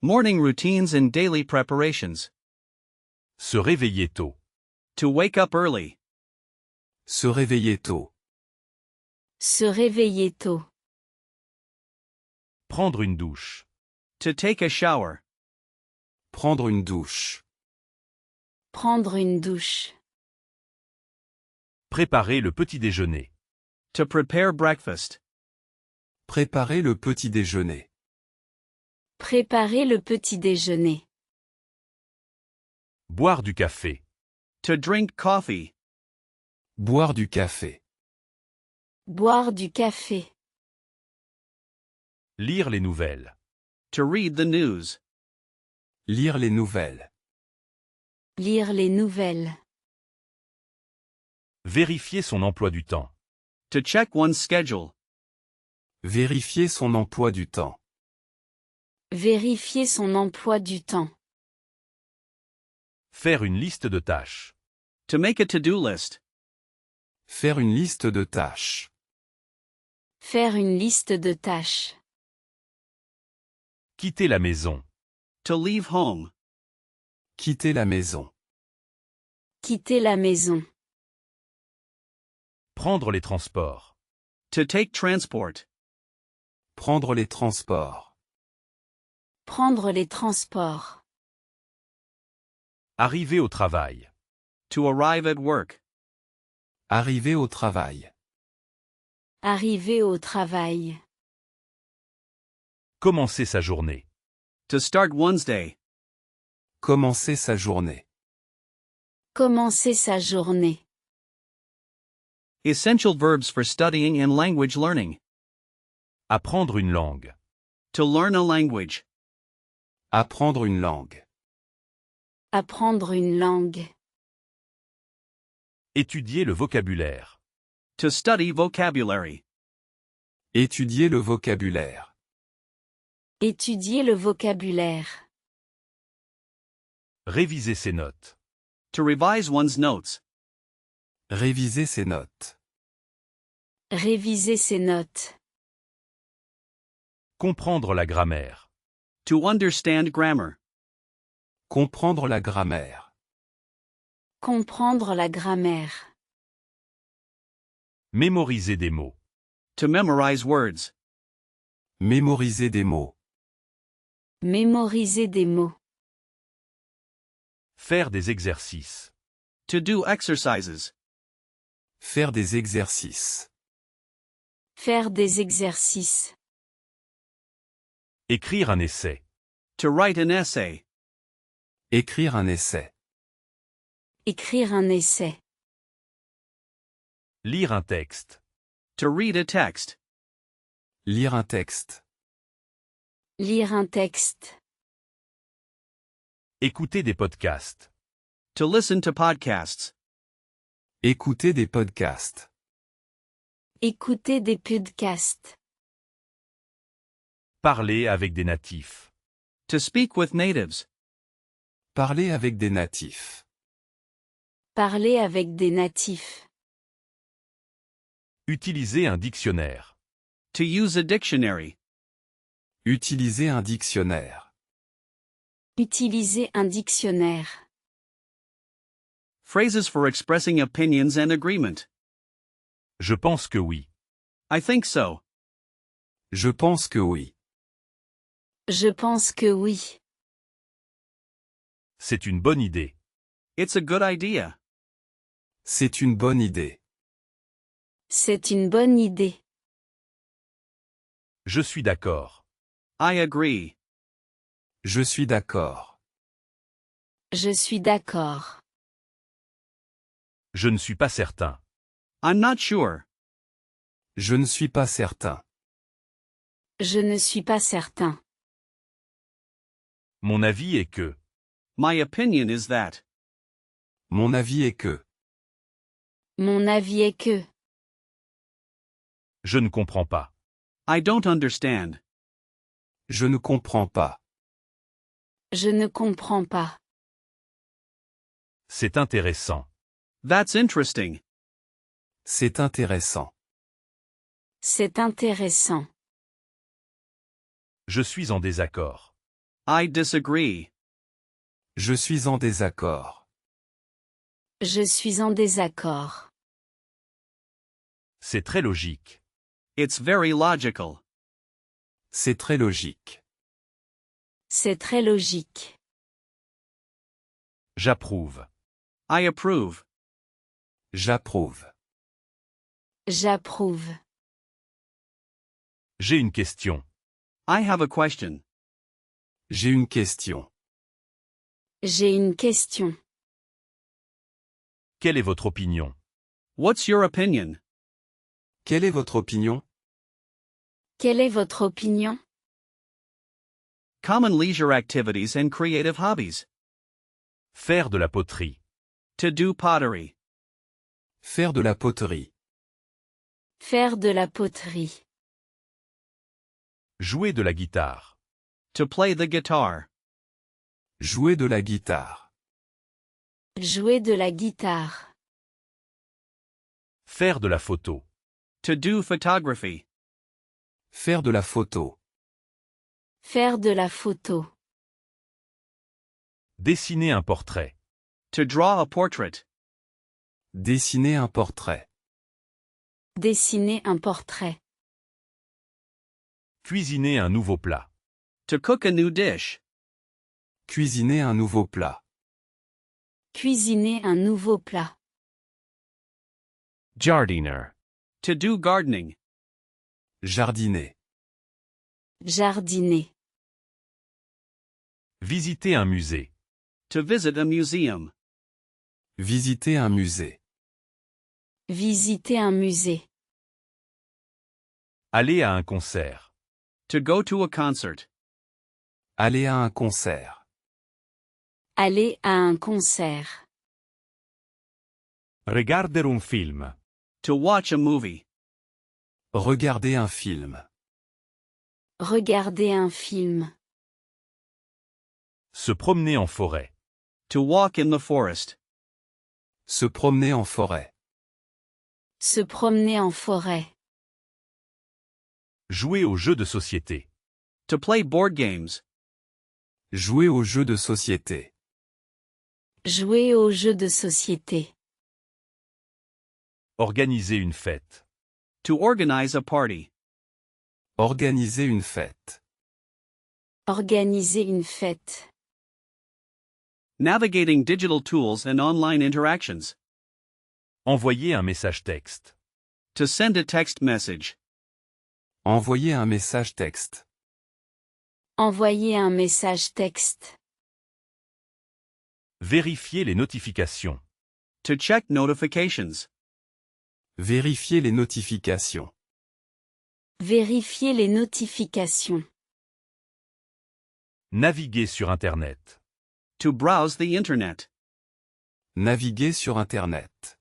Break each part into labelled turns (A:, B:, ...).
A: Morning routines and daily preparations.
B: Se réveiller tôt.
A: To wake up early.
C: Se réveiller tôt.
D: Se réveiller tôt.
B: Prendre une douche.
A: To take a shower.
C: Prendre une douche.
D: Prendre une douche.
B: Préparer le petit déjeuner.
A: To prepare breakfast.
C: Préparer le petit déjeuner.
D: Préparer le petit déjeuner.
B: Boire du café.
A: To drink coffee.
C: Boire du café.
D: Boire du café.
B: Lire les nouvelles.
A: To read the news.
C: Lire les nouvelles.
D: Lire les nouvelles.
B: Vérifier son emploi du temps.
A: To check one's schedule.
C: Vérifier son emploi du temps.
D: Vérifier son emploi du temps.
B: Faire une liste de tâches.
A: To make a to-do list.
C: Faire une liste de tâches.
D: Faire une liste de tâches.
B: Quitter la maison.
A: To leave home.
C: Quitter la maison.
D: Quitter la maison.
B: Prendre les transports.
A: To take transport.
C: Prendre les transports.
D: Prendre les transports.
B: Arriver au travail.
A: To arrive at work.
C: Arriver au travail.
D: Arriver au travail.
B: Commencer sa journée.
A: To start one's day.
C: Commencer sa journée.
D: Commencer sa journée.
A: Essential verbs for studying and language learning.
B: Apprendre une langue.
A: To learn a language.
C: Apprendre une langue.
D: Apprendre une langue.
B: Étudier le vocabulaire.
A: To study vocabulary.
C: Étudier le vocabulaire.
D: Étudier le vocabulaire.
B: Réviser ses notes.
A: To revise one's notes.
C: Réviser ses notes.
D: Réviser ses notes.
B: Comprendre la grammaire.
A: To understand grammar.
C: Comprendre la grammaire.
D: Comprendre la grammaire.
B: Mémoriser des mots.
A: To memorize words.
C: Mémoriser des mots.
D: Mémoriser des mots.
B: Faire des exercices.
A: To do exercises.
C: Faire des exercices.
D: Faire des exercices.
B: Écrire un essai.
A: To write an essay.
C: Écrire un essai.
D: Écrire un essai.
B: Lire un texte.
A: To read a text.
C: Lire un texte.
D: Lire un texte.
B: Écouter des podcasts.
A: To listen to podcasts.
C: Écouter des podcasts.
D: Écouter des podcasts.
B: Parler avec des natifs.
A: To speak with natives.
C: Parler avec des natifs.
D: Parler avec des natifs.
B: Utiliser un dictionnaire.
A: To use a dictionary.
C: Utiliser un dictionnaire.
D: Utiliser un dictionnaire.
A: Phrases for expressing opinions and agreement.
B: Je pense que oui.
A: I think so.
C: Je pense que oui.
D: Je pense que oui.
B: C'est une bonne idée.
A: It's a good idea.
C: C'est une bonne idée.
D: C'est une bonne idée.
B: Je suis d'accord.
A: I agree.
C: Je suis d'accord.
D: Je suis d'accord.
B: Je ne suis pas certain.
A: I'm not sure.
C: Je ne suis pas certain.
D: Je ne suis pas certain.
B: Mon avis est que.
A: My opinion is that.
C: Mon avis est que.
D: Mon avis est que.
B: Je ne comprends pas.
A: I don't understand.
C: Je ne comprends pas.
D: Je ne comprends pas.
B: C'est intéressant.
A: That's interesting.
C: C'est intéressant.
D: C'est intéressant.
B: Je suis en désaccord.
A: I disagree.
C: Je suis en désaccord.
D: Je suis en désaccord.
B: C'est très logique.
A: It's very logical.
C: C'est très logique.
D: C'est très logique.
B: J'approuve.
A: I approve.
C: J'approuve.
D: J'approuve.
B: J'ai une question.
A: I have a question.
C: J'ai une question.
D: J'ai une question.
B: Quelle est votre opinion?
A: What's your opinion?
C: Quelle est votre opinion?
D: Quelle est votre opinion?
A: Common leisure activities and creative hobbies.
B: Faire de la poterie.
A: To do pottery.
C: Faire de la poterie.
D: Faire de la poterie.
B: Jouer de la guitare.
A: To play the guitar.
C: Jouer de la guitare.
D: Jouer de la guitare.
B: Faire de la photo.
A: To do photography.
C: Faire de la photo.
D: Faire de la photo.
B: Dessiner un portrait.
A: To draw a portrait.
C: Dessiner un portrait.
D: Dessiner un portrait.
B: Cuisiner un nouveau plat.
A: To cook a new dish.
C: Cuisiner un nouveau plat.
D: Cuisiner un nouveau plat.
B: Jardiner.
A: To do gardening.
C: Jardiner.
D: Jardiner.
B: Visiter un musée.
A: To visit a museum.
C: Visiter un musée.
D: Visiter un musée.
B: Aller à un concert.
A: To go to a concert.
C: Aller à un concert.
D: Aller à un concert.
B: Regarder un film.
A: To watch a movie.
C: Regarder un film.
D: Regarder un film.
B: Se promener en forêt.
A: To walk in the forest.
C: Se promener en forêt.
D: Se promener en forêt.
B: Jouer aux jeux de société.
A: To play board games.
C: Jouer aux jeux de société.
D: Jouer aux jeux de société.
B: Organiser une fête.
A: To organize a party.
C: Organiser une fête.
D: Organiser une fête.
A: Navigating digital tools and online interactions.
B: Envoyer un message texte.
A: To send a text message.
C: Envoyer un message texte.
D: Envoyer un message texte.
B: Vérifier les notifications.
A: To check notifications.
C: Vérifier les notifications.
D: Vérifier les notifications.
B: Naviguer sur Internet.
A: To browse the internet.
C: Naviguer sur Internet.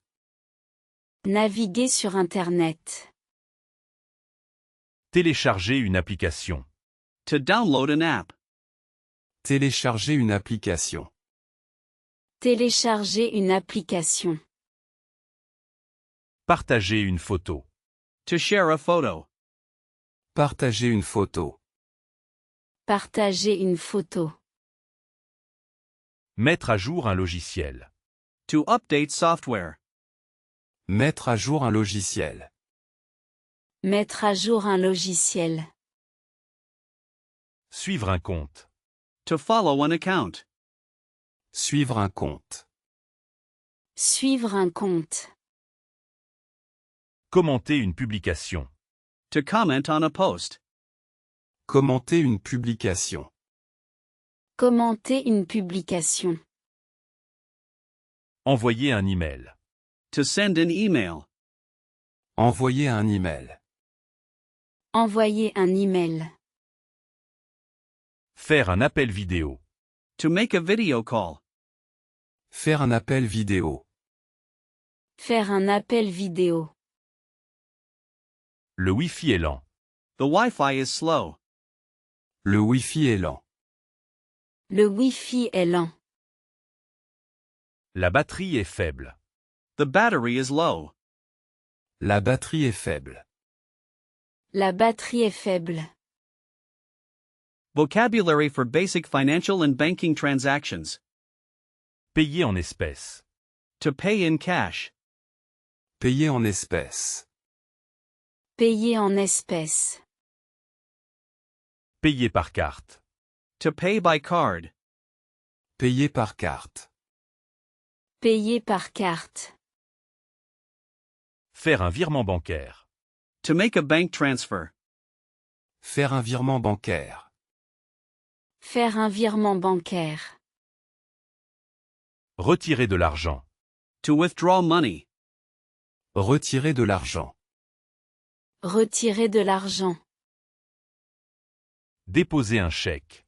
D: Naviguer sur Internet.
B: Télécharger une application.
A: To download an app.
C: Télécharger une application.
D: Télécharger une application.
B: Partager une photo.
A: To share a photo.
C: Partager une photo.
D: Partager une photo.
B: Mettre à jour un logiciel.
A: To update software.
C: Mettre à jour un logiciel.
D: Mettre à jour un logiciel.
B: Suivre un compte.
A: To follow an account.
C: Suivre un compte.
D: Suivre un compte.
B: Commenter une publication.
A: To comment on a post.
C: Commenter une publication.
D: Commenter une publication.
B: Envoyer un email.
A: To send an email.
C: Envoyer un email.
D: Envoyer un email.
B: Faire un appel vidéo.
A: To make a video call.
C: Faire un appel vidéo.
D: Faire un appel vidéo.
B: Le Wi-Fi est lent.
A: The Wi-Fi is slow.
C: Le Wi-Fi est lent.
D: Le Wi-Fi est lent.
B: La batterie est faible.
A: The battery is low.
C: La batterie est faible.
D: La batterie est faible.
A: Vocabulary for basic financial and banking transactions.
B: Payer en espèces.
A: To pay in cash.
C: Payer en espèces.
D: Payer en espèces.
B: Payer par carte.
A: To pay by card.
C: Payer par carte.
D: Payer par carte.
B: Faire un virement bancaire.
A: To make a bank transfer.
C: Faire un virement bancaire.
D: Faire un virement bancaire.
B: Retirer de l'argent.
A: To withdraw money.
C: Retirer de l'argent.
D: Retirer de l'argent.
B: Déposer un chèque.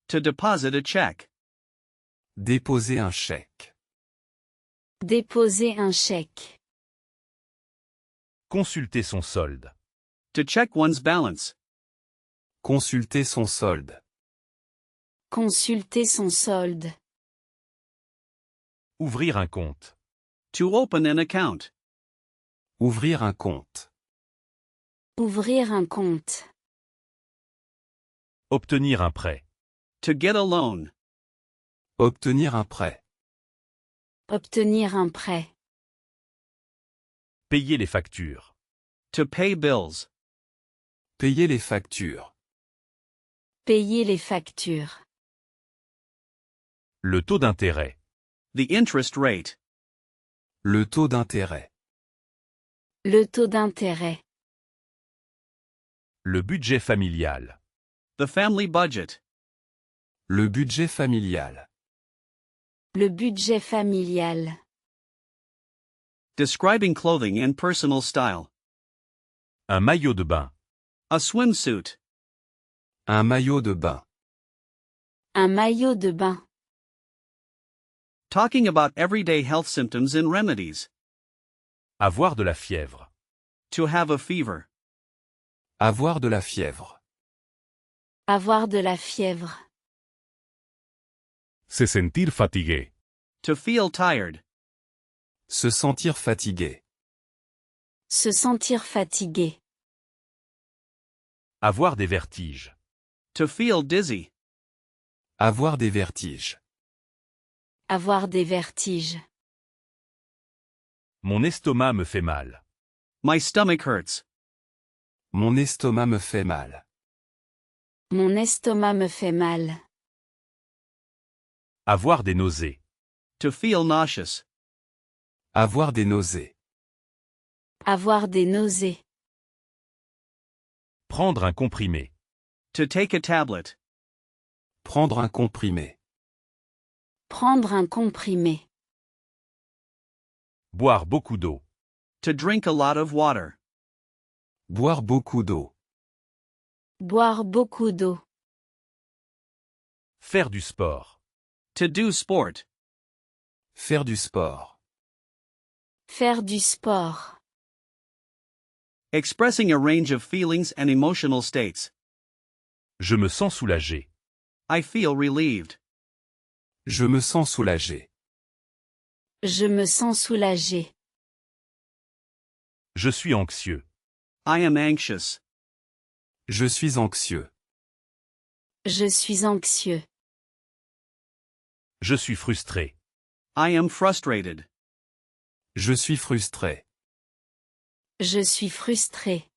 A: To deposit a check.
C: Déposer un chèque.
D: Déposer un chèque.
B: Consulter son solde.
A: To check one's balance.
C: Consulter son solde.
D: Consulter son solde.
B: Ouvrir un compte.
A: To open an account.
C: Ouvrir un compte.
D: Ouvrir un compte.
B: Obtenir un prêt.
A: To get a loan.
C: Obtenir un prêt.
D: Obtenir un prêt.
B: Payer les factures.
A: To pay bills.
C: Payer les factures.
D: Payer les factures.
B: Le taux d'intérêt.
A: The interest rate.
C: Le taux d'intérêt.
D: Le taux d'intérêt.
B: Le budget familial.
A: The family budget.
C: Le budget familial.
D: Le budget familial.
A: Describing clothing and personal style.
B: Un maillot de bain.
A: A swimsuit.
C: Un maillot de bain.
D: Un maillot de bain.
A: Talking about everyday health symptoms and remedies.
B: Avoir de la fièvre.
A: To have a fever.
C: Avoir de la fièvre.
D: Avoir de la fièvre.
B: Se sentir fatigué.
A: To feel tired.
C: Se sentir fatigué.
D: Se sentir fatigué.
B: Avoir des vertiges.
A: To feel dizzy.
C: Avoir des vertiges.
D: Avoir des vertiges.
B: Mon estomac me fait mal.
A: My stomach hurts.
C: Mon estomac me fait mal.
D: Mon estomac me fait mal.
B: Avoir des nausées.
A: To feel nauseous.
C: Avoir des nausées.
D: Avoir des nausées.
B: Prendre un comprimé.
A: To take a tablet.
C: Prendre un comprimé.
D: Prendre un comprimé.
B: Boire beaucoup d'eau.
A: To drink a lot of water.
C: Boire beaucoup d'eau.
D: Boire beaucoup d'eau.
B: Faire du sport.
A: To do sport.
C: Faire du sport.
D: Faire du sport.
A: Expressing a range of feelings and emotional states.
B: Je me sens soulagé.
A: I feel relieved.
C: Je me sens soulagé.
D: Je me sens soulagé.
B: Je suis anxieux.
A: I am anxious.
C: Je suis anxieux.
D: Je suis anxieux.
B: Je suis frustré.
A: I am frustrated.
C: Je suis frustré.
D: Je suis frustré.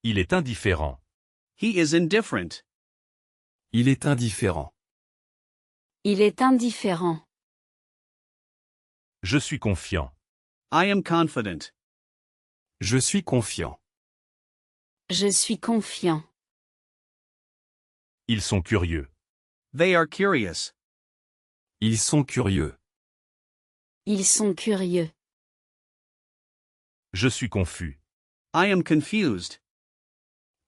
B: Il est indifférent.
A: He is indifferent.
C: Il est indifférent.
D: Il est indifférent.
B: Je suis confiant.
A: I am confident.
C: Je suis confiant.
D: Je suis confiant.
B: Ils sont curieux.
A: They are curious.
C: Ils sont curieux.
D: Ils sont curieux.
B: Je suis confus.
A: I am confused.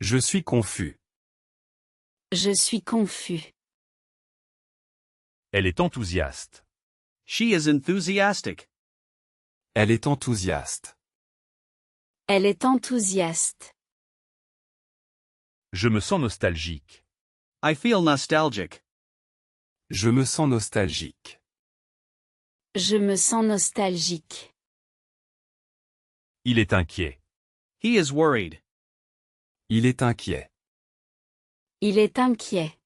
C: Je suis confus.
D: Je suis confus.
B: Elle est enthousiaste.
A: She is enthusiastic.
C: Elle est enthousiaste.
D: Elle est enthousiaste.
B: Je me sens nostalgique.
A: I feel nostalgic.
C: Je me sens nostalgique.
D: Je me sens nostalgique.
B: Il est inquiet.
A: He is worried.
C: Il est inquiet.
D: Il est inquiet.